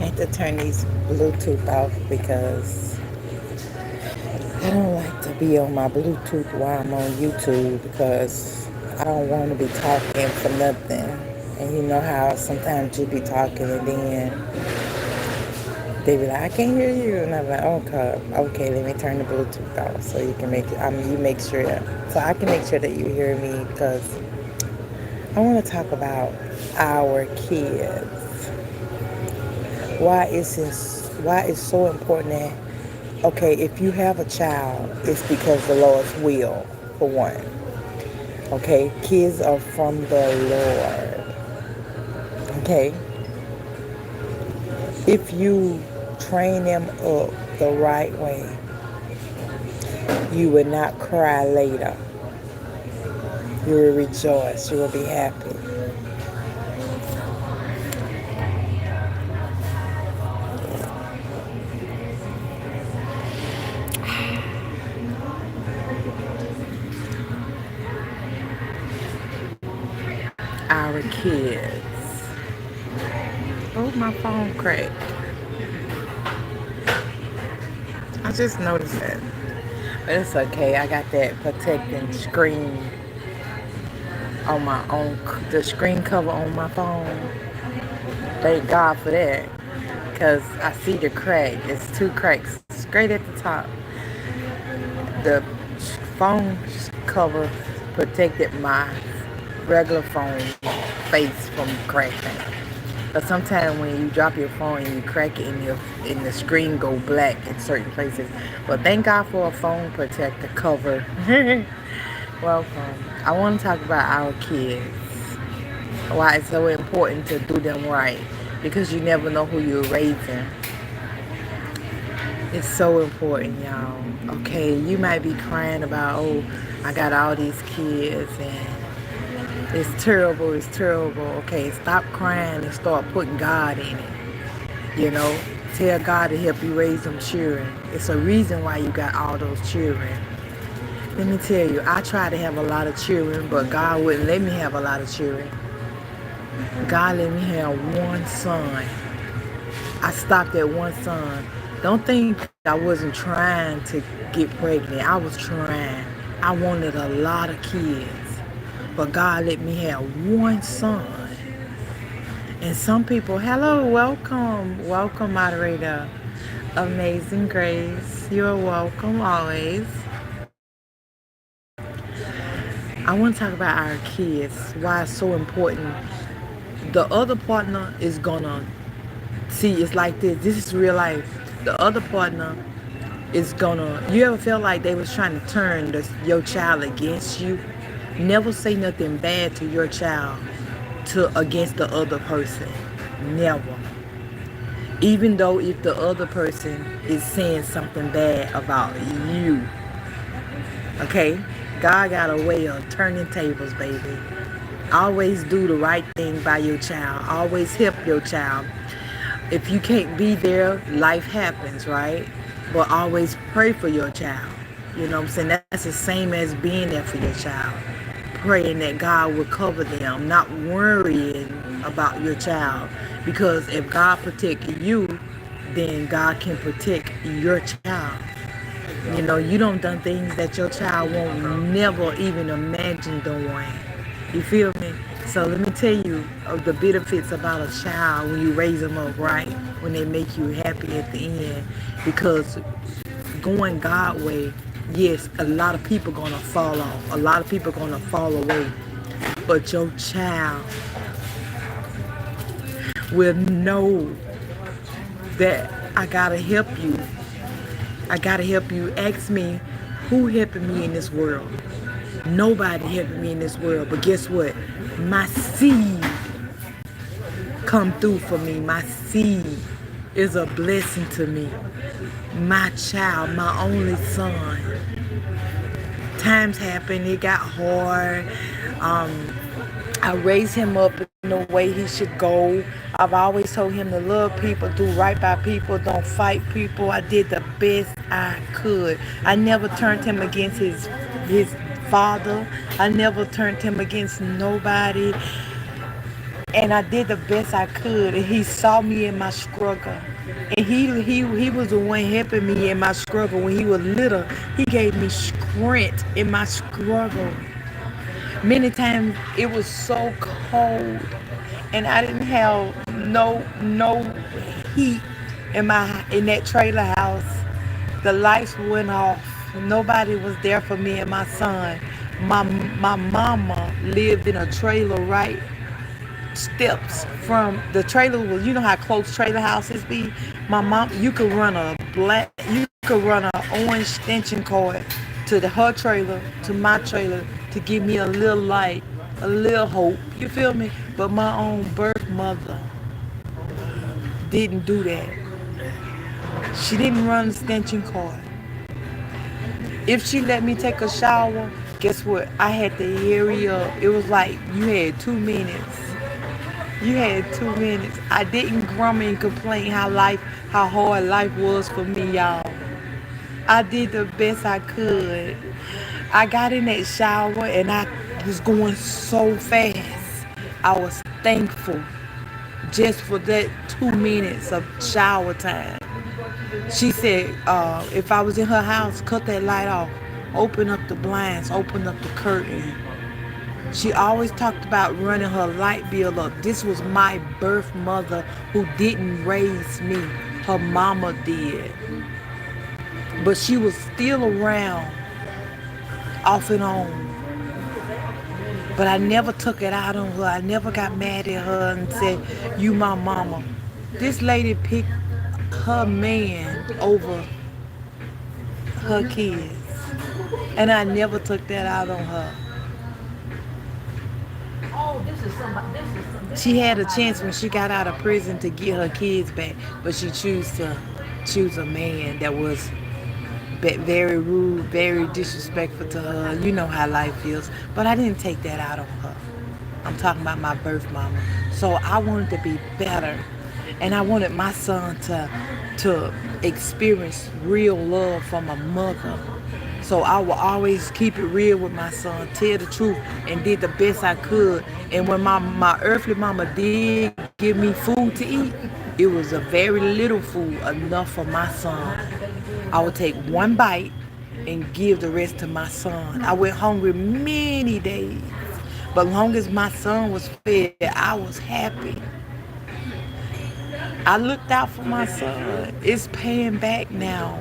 I have to turn these Bluetooth off because I don't like to be on my Bluetooth while I'm on YouTube because I don't want to be talking for nothing. And you know how sometimes you be talking and then they be like, I can't hear you. And I'm like, okay, let me turn the Bluetooth off so you can you make sure, so I can make sure that you hear me because I want to talk about our kids. Why it's so important that, okay, if you have a child, it's because the Lord's will, for one. Okay, kids are from the Lord. Okay, if you train them up the right way, you will not cry later. You will rejoice. You will be happy. Our kids. Oh, my phone cracked. I just noticed that. But it's okay. I got that protecting screen on my own, the screen cover on my phone. Thank God for that. Because I see the crack. It's two cracks straight at the top. The phone cover protected my regular phone face from cracking. But sometimes when you drop your phone and you crack it and the screen go black in certain places. But thank God for a phone protector cover. Welcome. I want to talk about our kids. Why it's so important to do them right. Because you never know who you're raising. It's so important, y'all. Okay, you might be crying about, oh, I got all these kids and it's terrible, it's terrible. Okay, stop crying and start putting God in it. You know, tell God to help you raise them children. It's a reason why you got all those children. Let me tell you, I tried to have a lot of children, but God wouldn't let me have a lot of children. God let me have one son. I stopped at one son. Don't think I wasn't trying to get pregnant. I was trying. I wanted a lot of kids. But God let me have one son. And some people, hello, welcome. Welcome, moderator. Amazing Grace. You're welcome always. I want to talk about our kids. Why it's so important. The other partner is gonna see, it's like this. This is real life. The other partner is gonna, you ever feel like they was trying to turn your child against you? Never say nothing bad to your child against the other person. Never. Even though if the other person is saying something bad about you. Okay? God got a way of turning tables, baby. Always do the right thing by your child. Always help your child. If you can't be there, life happens, right? But always pray for your child. You know what I'm saying? That's the same as being there for your child. Praying that God will cover them, not worrying about your child. Because if God protect you, then God can protect your child. You know, you don't done things that your child won't never even imagine doing. You feel me? So let me tell you of the benefits about a child when you raise them up right, when they make you happy at the end. Because going God way, yes, a lot of people gonna fall off. A lot of people gonna fall away. But your child will know that I gotta help you. I gotta help you. Ask me, who helping me in this world? Nobody helping me in this world. But guess what? My seed come through for me. My seed is a blessing to me. My child, my only son. Times happen. It got hard. I raised him up in the way he should go. I've always told him to love people, do right by people, don't fight people. I did the best I could. I never turned him against his father. I never turned him against nobody. and I did the best I could. And he saw me in my struggle, and he was the one helping me in my struggle when he was little. He gave me strength in my struggle. Many times it was so cold, and I didn't have no heat in that trailer house. The lights went off. Nobody was there for me and my son. My mama lived in a trailer right steps from the trailer. Was, you know how close trailer houses be. My mom, you could run a orange extension cord to her trailer, to my trailer, to give me a little light, a little hope. You feel me? But my own birth mother didn't do that. She didn't run extension cord. If she let me take a shower, guess what? I had to hurry up. It was like you had 2 minutes. You had 2 minutes. I didn't grumble and complain how hard life was for me, y'all. I did the best I could. I got in that shower and I was going so fast. I was thankful just for that 2 minutes of shower time. She said, if I was in her house, cut that light off, open up the blinds, open up the curtain. She always talked about running her light bill up. This was my birth mother who didn't raise me. Her mama did. But she was still around, off and on. But I never took it out on her. I never got mad at her and said, you my mama. This lady picked her man over her kids. And I never took that out on her. She had a chance when she got out of prison to get her kids back, but she choose a man that was very rude, very disrespectful to her. You know how life is. But I didn't take that out on her. I'm talking about my birth mama. So I wanted to be better. And I wanted my son to experience real love from a mother. So I will always keep it real with my son, tell the truth, and did the best I could. And when my earthly mama did give me food to eat, it was a very little food, enough for my son. I would take one bite and give the rest to my son. I went hungry many days, but long as my son was fed, I was happy. I looked out for my son. It's paying back now.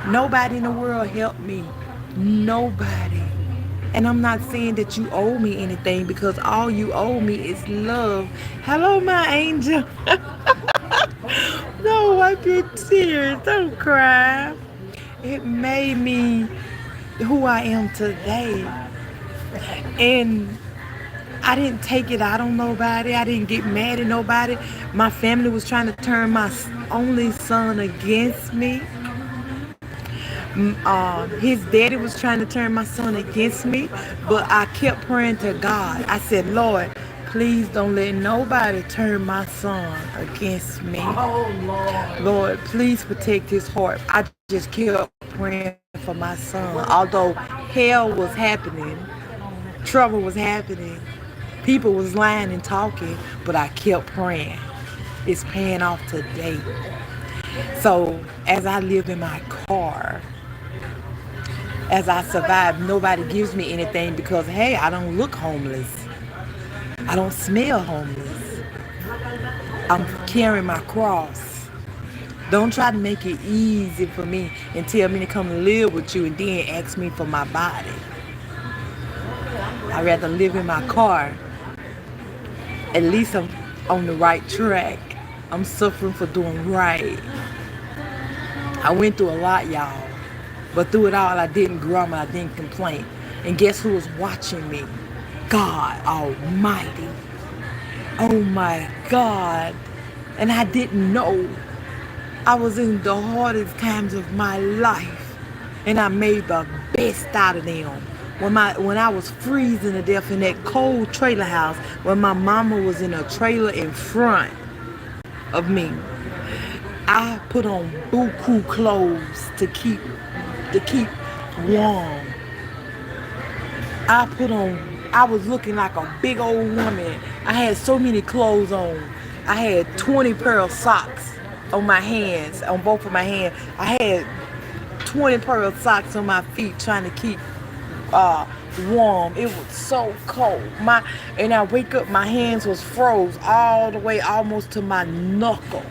Nobody in the world helped me. Nobody. And I'm not saying that you owe me anything, because all you owe me is love. Hello, my angel. No, wipe your tears. Don't cry. It made me who I am today. And I didn't take it out on nobody. I didn't get mad at nobody. My family was trying to turn my only son against me. His daddy was trying to turn my son against me, but I kept praying to God. I said, Lord, please don't let nobody turn my son against me. Lord, please protect his heart. I just kept praying for my son. Although hell was happening, trouble was happening, people was lying and talking, but I kept praying. It's paying off today. So as I live in my car, as I survive, nobody gives me anything because, hey, I don't look homeless. I don't smell homeless. I'm carrying my cross. Don't try to make it easy for me and tell me to come live with you and then ask me for my body. I'd rather live in my car. At least I'm on the right track. I'm suffering for doing right. I went through a lot, y'all. But through it all, I didn't grumble, I didn't complain. And guess who was watching me? God Almighty. Oh my God. And I didn't know. I was in the hardest times of my life, and I made the best out of them. When I was freezing to death in that cold trailer house, when my mama was in a trailer in front of me, I put on buku clothes to keep warm. I put on I was looking like a big old woman. I had so many clothes on. I had 20 pair of socks on my hands, on both of my hands. I had 20 pair of socks on my feet trying to keep uh, warm. It was so cold. And I wake up, my hands was froze all the way almost to my knuckle.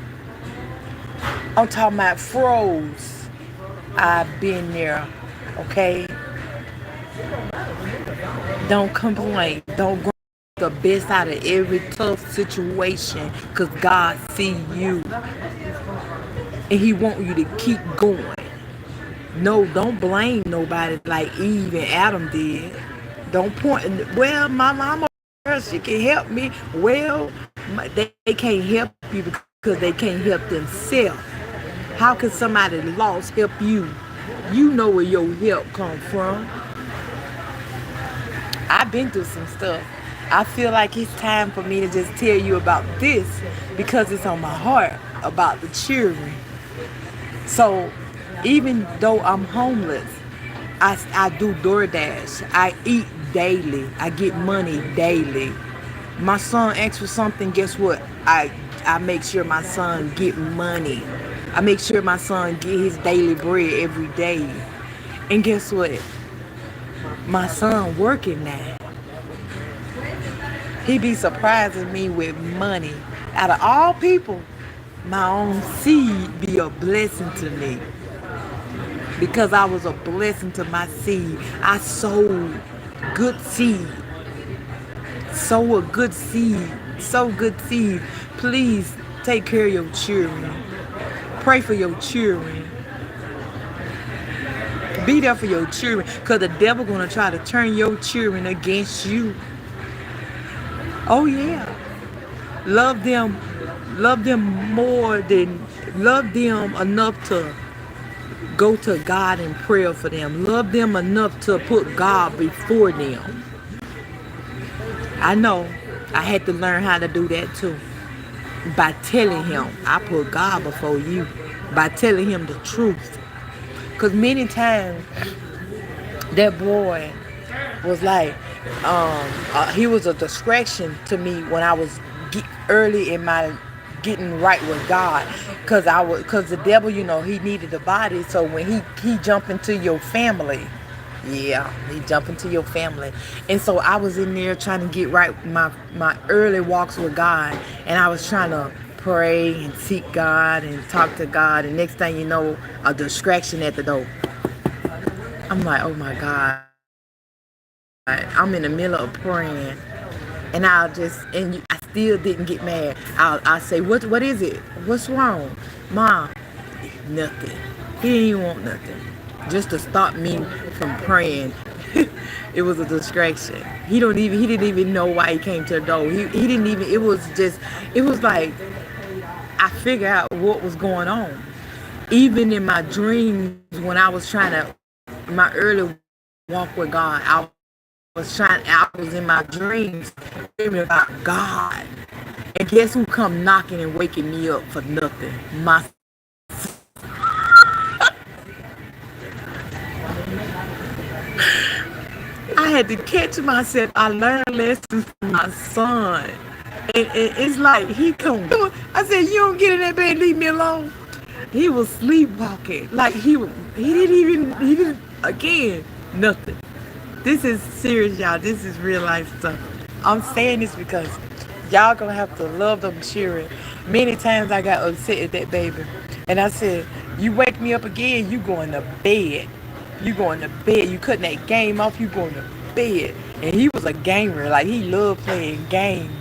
I'm talking about froze. I've been there, okay? Don't complain. Don't go the best out of every tough situation because God see you and he want you to keep going. No, don't blame nobody like Eve and Adam did. Don't point, well, my mama, she can help me. Well, they can't help you because they can't help themselves. How can somebody lost help you? You know where your help come from. I've been through some stuff. I feel like it's time for me to just tell you about this because it's on my heart about the children. So even though I'm homeless, I do DoorDash. I eat daily. I get money daily. My son asks for something, guess what? I make sure my son get money. I make sure my son get his daily bread every day. And guess what? My son working now. He be surprising me with money. Out of all people, my own seed be a blessing to me. Because I was a blessing to my seed. I sowed good seed. Sow a good seed. Sow good seed. Please take care of your children. Pray for your children. Be there for your children. Because the devil going to try to turn your children against you. Oh yeah. Love them. Love them more than, love them enough to go to God in prayer for them. Love them enough to put God before them. I know I had to learn how to do that too. By telling him, I put God before you. By telling him the truth. Because many times, that boy was like, he was a distraction to me when I was early in my getting right with God, because the devil, he needed a body. So when he jumped into your family, yeah, he jumped into your family. And so I was in there trying to get right with my early walks with God, and I was trying to pray and seek God and talk to God, and next thing you know, a distraction at the door. I'm like, oh my God, I'm in the middle of praying, and I still didn't get mad. I'll say, what is it? What's wrong? Mom, nothing. He didn't even want nothing. Just to stop me from praying. It was a distraction. He didn't even know why he came to the door. He didn't even, it was like, I figured out what was going on. Even in my dreams, when I was my early walk with God, I was in my dreams dreaming about God. And guess who come knocking and waking me up for nothing? I had to catch myself. I learned lessons from my son. And it's like he come. I said, you don't get in that bed, leave me alone. He was sleepwalking. Like he didn't, again, nothing. This is serious, y'all. This is real life stuff. I'm saying this because y'all gonna have to love them children. Many times I got upset at that baby. And I said, you wake me up again, you going to bed. You going to bed. You cutting that game off, you going to bed. And he was a gamer. Like, he loved playing games.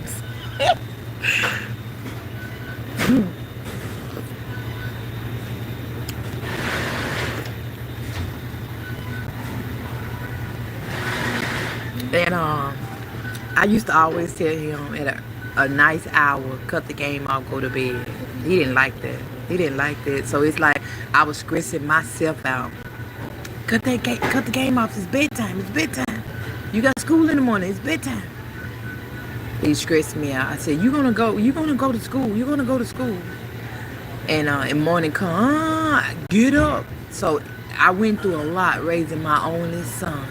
And I used to always tell him at a nice hour, cut the game off, go to bed. He didn't like that. So it's like I was stressing myself out. Cut the game off. It's bedtime. You got school in the morning. It's bedtime. He stressed me out. I said, you're gonna go to school. And in morning come, get up. So I went through a lot raising my only son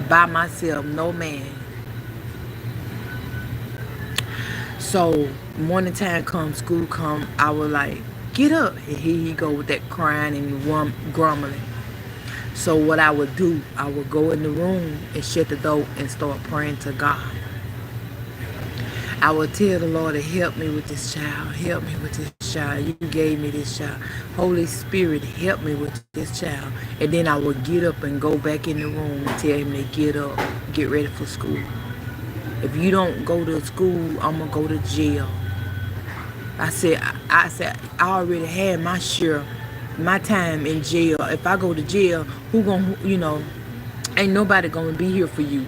by myself, no man. So morning time come, school come, I was like, get up. And here he go with that crying and grumbling. So what I would do, I would go in the room and shut the door and start praying to God. I would tell the Lord to help me with this child. Help me with this child. You gave me this child. Holy Spirit, help me with this child. And then I would get up and go back in the room and tell him to get up, get ready for school. If you don't go to school, I'm going to go to jail. I said, I already had my share, my time in jail. If I go to jail, who gonna, ain't nobody gonna be here for you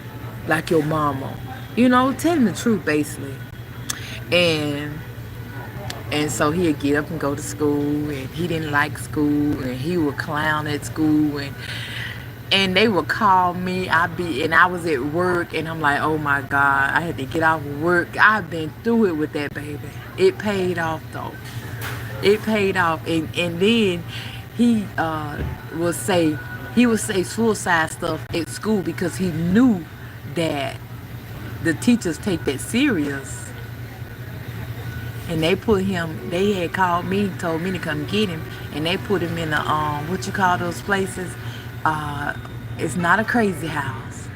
like your mama. Telling the truth basically. And so he'd get up and go to school, and he didn't like school, and he would clown at school, and they would call me. I was at work, and I'm like, oh my God, I had to get off of work. I've been through it with that baby. It paid off though. It paid off, and then he would say suicide stuff at school because he knew that the teachers take that serious. And they had called me, told me to come get him, and they put him in a what you call those places? It's not a crazy house.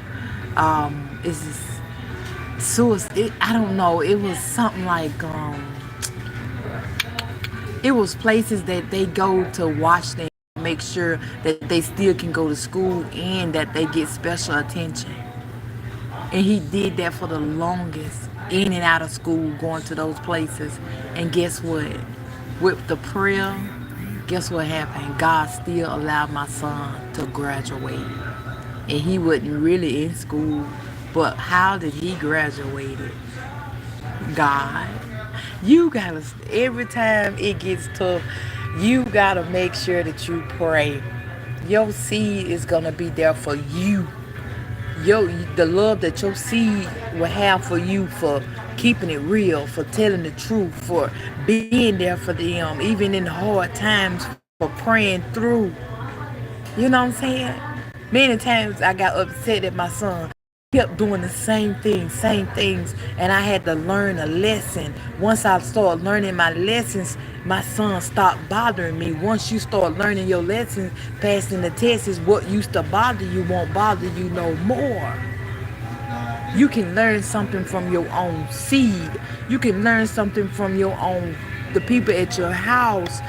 It's just suicide. I don't know. It was something like it was places that they go to watch them, make sure that they still can go to school and that they get special attention. And he did that for the longest, in and out of school, going to those places. And guess what? With the prayer, guess what happened? God still allowed my son to graduate. And he wasn't really in school. But how did he graduate? God. You gotta, every time it gets tough, you gotta make sure that you pray. Your seed is gonna be there for you. The love that your seed will have for you, for keeping it real, for telling the truth, for being there for them, even in hard times, for praying through. You know what I'm saying? Many times I got upset at my son. He kept doing the same things, and I had to learn a lesson. Once I started learning my lessons, my son stopped bothering me. Once you start learning your lessons, passing the test is what used to bother you won't bother you no more. You can learn something from your own seed. You can learn something from the people at your house.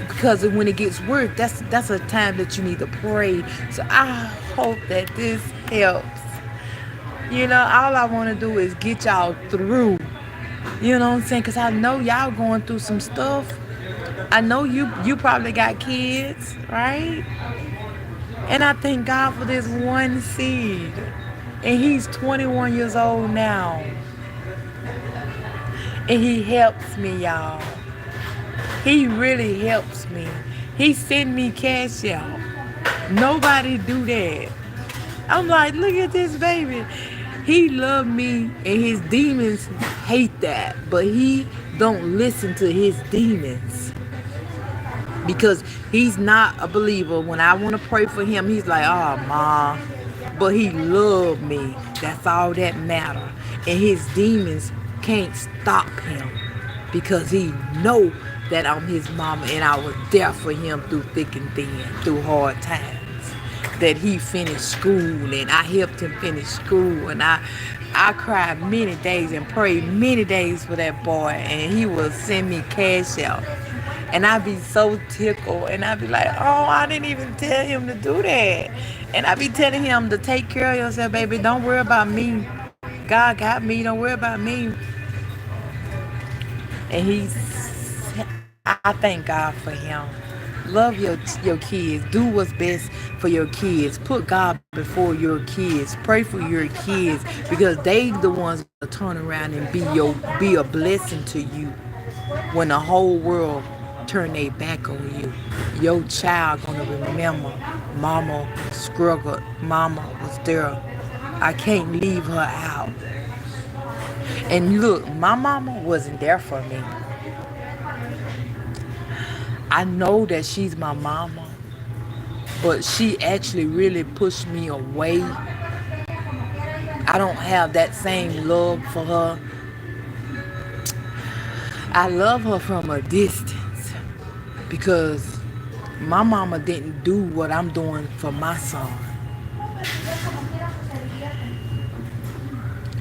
Because when it gets worse, that's a time that you need to pray. So I hope that this helps. All I want to do is get y'all through. You know what I'm saying? Because I know y'all going through some stuff. I know you probably got kids, right? And I thank God for this one seed. And he's 21 years old now. And he helps me, y'all. He really helps me. He sent me cash out. Nobody do that. I'm like, look at this baby. He loved me, and his demons hate that. But he don't listen to his demons. Because he's not a believer. When I want to pray for him, he's like, oh, Ma. But he loved me. That's all that matters. And his demons can't stop him. Because he know that I'm his mama, and I was there for him through thick and thin, through hard times. That he finished school, and I helped him finish school, and I cried many days and prayed many days for that boy, and he would send me cash out. And I'd be so tickled, and I'd be like, oh, I didn't even tell him to do that. And I'd be telling him to take care of yourself, baby. Don't worry about me. God got me. Don't worry about me. And I thank God for him. Love your kids. Do what's best for your kids. Put God before your kids. Pray for your kids, because they the ones that turn around and be a blessing to you when the whole world turn their back on you. Your child gonna remember mama struggled. Mama was there. I can't leave her out. And look, my mama wasn't there for me. I know that she's my mama, but she actually really pushed me away. I don't have that same love for her I love her from a distance because my mama didn't do what I'm doing for my son.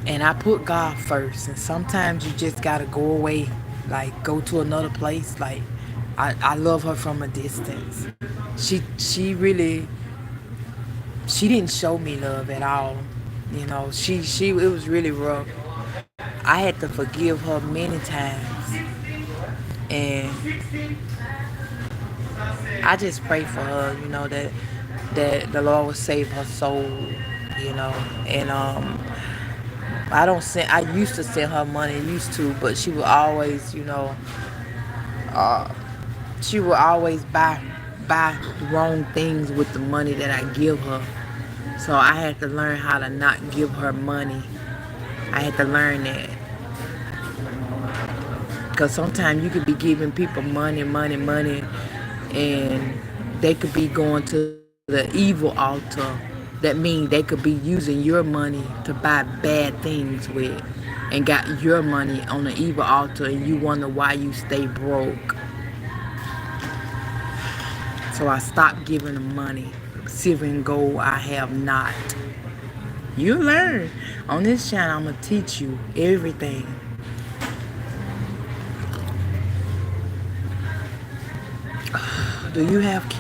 And I put God first. And sometimes you just gotta go away, like go to another place. Like I love her from a distance. She really she didn't show me love at all. You know, she it was really rough. I had to forgive her many times. And I just pray for her, that the Lord will save her soul, And I don't send. I used to send her money, used to, but she would always, uh, she would always buy the wrong things with the money that I give her. So I had to learn how to not give her money. I had to learn that because sometimes you could be giving people money, money, money, and they could be going to the evil altar. That means they could be using your money to buy bad things with and got your money on the evil altar and you wonder why you stay broke. So I stopped giving them money. Silver and gold I have not. You learn. On this channel I'm going to teach you everything. Do you have kids?